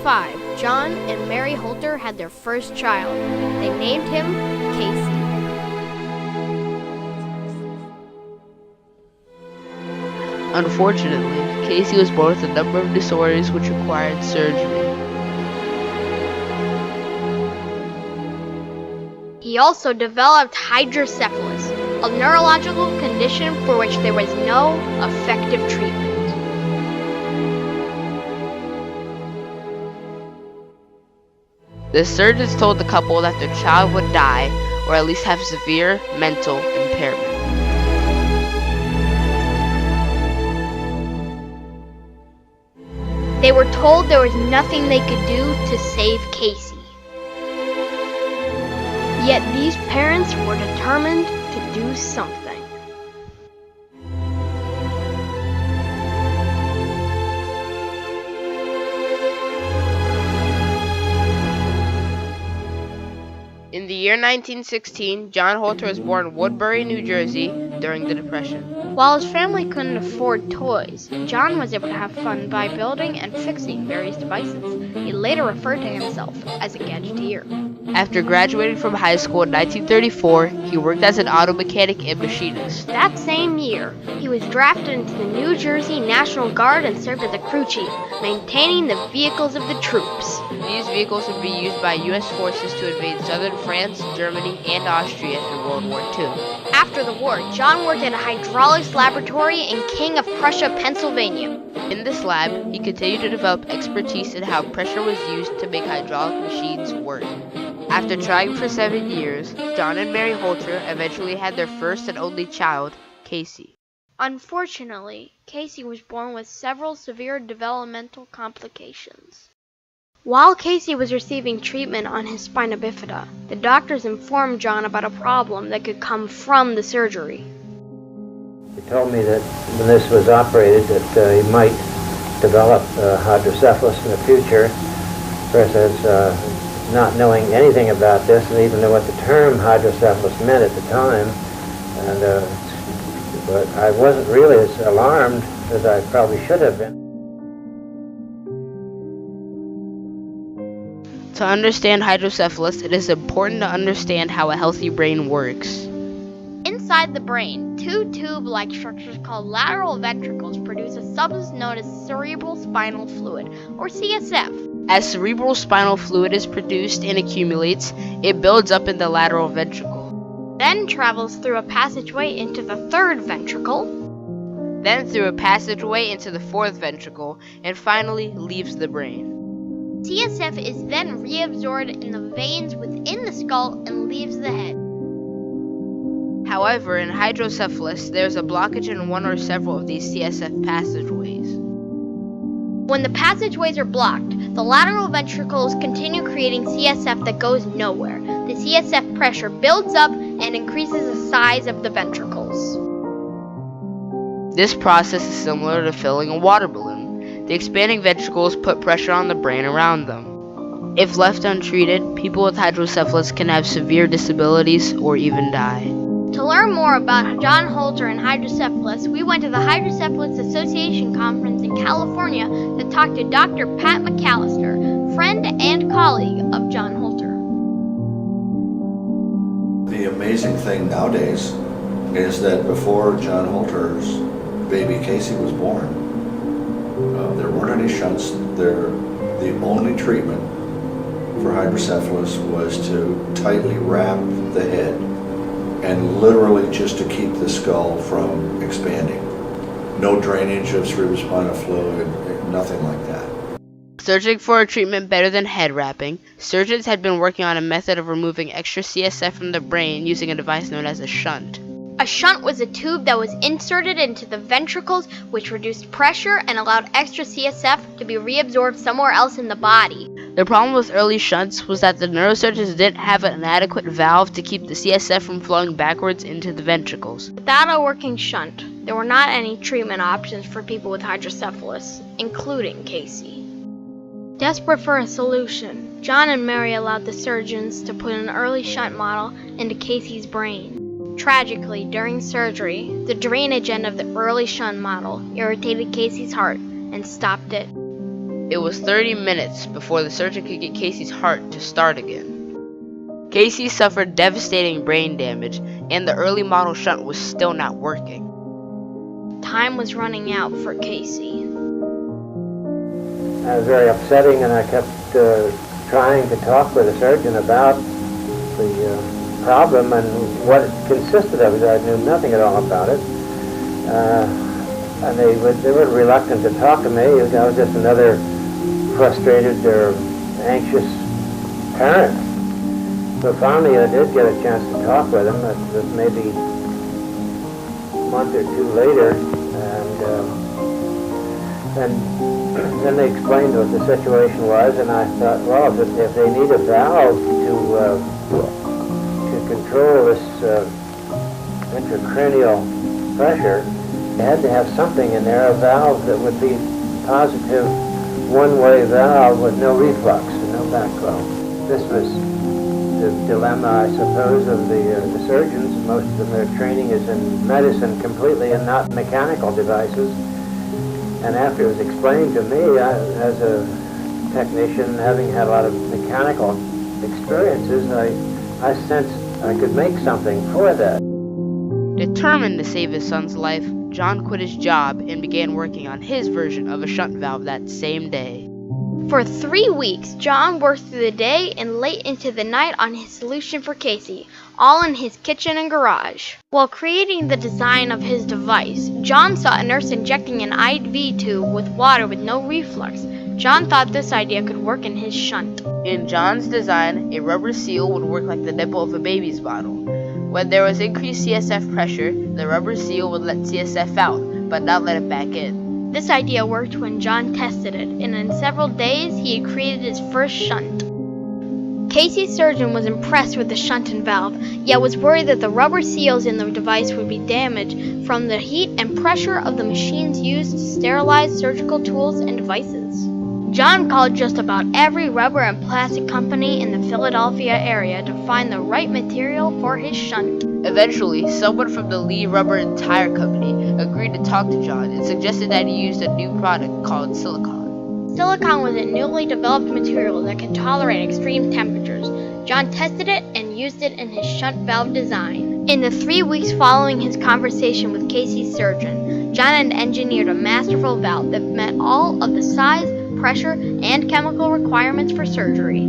1935, John and Mary Holter had their first child. They named him Casey. Unfortunately, Casey was born with a number of disorders which required surgery. He also developed hydrocephalus, a neurological condition for which there was no effective treatment. The surgeons told the couple that their child would die, or at least have severe mental impairment. They were told there was nothing they could do to save Casey. Yet these parents were determined to do something. In the year 1916, John Holter was born in Woodbury, New Jersey during the Depression. While his family couldn't afford toys, John was able to have fun by building and fixing various devices. He later referred to himself as a gadgeteer. After graduating from high school in 1934, he worked as an auto mechanic and machinist. That same year, he was drafted into the New Jersey National Guard and served as a crew chief, maintaining the vehicles of the troops. These vehicles would be used by U.S. forces to invade southern France, Germany, and Austria in World War II. After the war, John worked at a hydraulics laboratory in King of Prussia, Pennsylvania. In this lab, he continued to develop expertise in how pressure was used to make hydraulic machines work. After trying for 7 years, John and Mary Holter eventually had their first and only child, Casey. Unfortunately, Casey was born with several severe developmental complications. While Casey was receiving treatment on his spina bifida, the doctors informed John about a problem that could come from the surgery. He told me that when this was operated that he might develop hydrocephalus in the future. Of course, as not knowing anything about this and even know what the term hydrocephalus meant at the time, but I wasn't really as alarmed as I probably should have been. To understand hydrocephalus, it is important to understand how a healthy brain works. Inside the brain, two tube-like structures called lateral ventricles produce a substance known as cerebral spinal fluid, or CSF. As cerebral spinal fluid is produced and accumulates, it builds up in the lateral ventricle. Then travels through a passageway into the third ventricle. Then through a passageway into the fourth ventricle, and finally leaves the brain. CSF is then reabsorbed in the veins within the skull and leaves the head. However, in hydrocephalus, there is a blockage in one or several of these CSF passageways. When the passageways are blocked, the lateral ventricles continue creating CSF that goes nowhere. The CSF pressure builds up and increases the size of the ventricles. This process is similar to filling a water balloon. The expanding ventricles put pressure on the brain around them. If left untreated, people with hydrocephalus can have severe disabilities or even die. To learn more about John Holter and hydrocephalus, we went to the Hydrocephalus Association conference in California to talk to Dr. Pat McAllister, friend and colleague of John Holter. The amazing thing nowadays is that before John Holter's baby Casey was born, there weren't any shunts. The only treatment for hydrocephalus was to tightly wrap the head and literally just to keep the skull from expanding. No drainage of cerebrospinal fluid, nothing like that. Searching for a treatment better than head wrapping, surgeons had been working on a method of removing extra CSF from the brain using a device known as a shunt. A shunt was a tube that was inserted into the ventricles, which reduced pressure and allowed extra CSF to be reabsorbed somewhere else in the body. The problem with early shunts was that the neurosurgeons didn't have an adequate valve to keep the CSF from flowing backwards into the ventricles. Without a working shunt, there were not any treatment options for people with hydrocephalus, including Casey. Desperate for a solution, John and Mary allowed the surgeons to put an early shunt model into Casey's brain. Tragically, during surgery, the drainage end of the early shunt model irritated Casey's heart and stopped it. It was 30 minutes before the surgeon could get Casey's heart to start again. Casey suffered devastating brain damage, and the early model shunt was still not working. Time was running out for Casey. It was very upsetting, and I kept trying to talk with the surgeon about the problem and what it consisted of. I knew nothing at all about it. And they were reluctant to talk to me. I was just another frustrated or anxious parent. So finally I did get a chance to talk with him. It was maybe a month or two later, and then they explained what the situation was, and I thought, well, if they need a valve to control this intracranial pressure, they had to have something in there, a valve that would be positive one-way valve with no reflux and no backflow. This was the dilemma, I suppose, of the surgeons. Most of their training is in medicine completely and not mechanical devices. And after it was explained to me, as a technician, having had a lot of mechanical experiences, I sensed I could make something for that. Determined to save his son's life, John quit his job and began working on his version of a shunt valve that same day. For 3 weeks, John worked through the day and late into the night on his solution for Casey, all in his kitchen and garage. While creating the design of his device, John saw a nurse injecting an IV tube with water with no reflux. John thought this idea could work in his shunt. In John's design, a rubber seal would work like the nipple of a baby's bottle. When there was increased CSF pressure, the rubber seal would let CSF out, but not let it back in. This idea worked when John tested it, and in several days he had created his first shunt. Casey's surgeon was impressed with the shunt and valve, yet was worried that the rubber seals in the device would be damaged from the heat and pressure of the machines used to sterilize surgical tools and devices. John called just about every rubber and plastic company in the Philadelphia area to find the right material for his shunt. Eventually, someone from the Lee Rubber and Tire Company agreed to talk to John and suggested that he use a new product called silicon. Silicon was a newly developed material that could tolerate extreme temperatures. John tested it and used it in his shunt valve design. In the 3 weeks following his conversation with Casey's surgeon, John had engineered a masterful valve that met all of the size, pressure, and chemical requirements for surgery.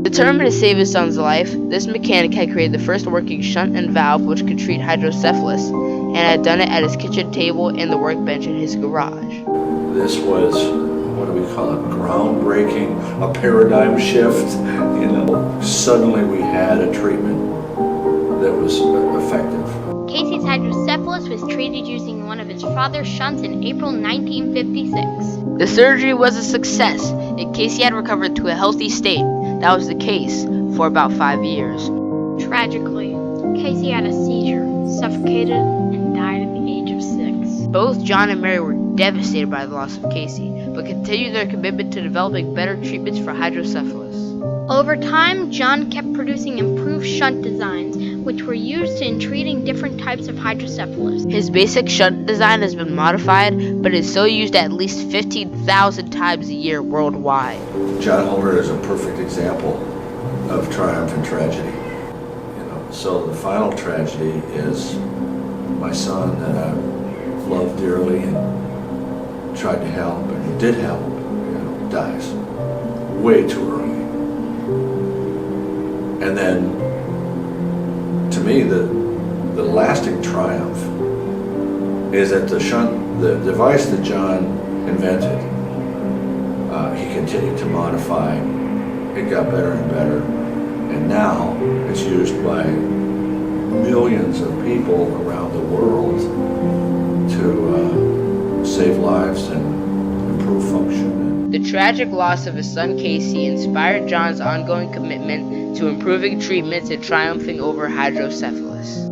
Determined to save his son's life, this mechanic had created the first working shunt and valve which could treat hydrocephalus, and had done it at his kitchen table and the workbench in his garage. This was, what do we call it, groundbreaking, a paradigm shift. Suddenly we had a treatment that was effective. Casey's hydrocephalus was treated using one of his father's shunts in April 1956. The surgery was a success, and Casey had recovered to a healthy state. That was the case for about 5 years. Tragically, Casey had a seizure, suffocated, and died at the age of 6. Both John and Mary were devastated by the loss of Casey, but continued their commitment to developing better treatments for hydrocephalus. Over time, John kept producing improved shunt designs, which were used in treating different types of hydrocephalus. His basic shunt design has been modified, but is still used at least 15,000 times a year worldwide. John Holter is a perfect example of triumph and tragedy. So the final tragedy is my son that I loved dearly and tried to help and did help, dies way too early. And then, to me, the lasting triumph is that the device that John invented, he continued to modify. It got better and better, and now it's used by millions of people around the world to save lives and improve function. The tragic loss of his son Casey inspired John's ongoing commitment to improving treatments and triumphing over hydrocephalus.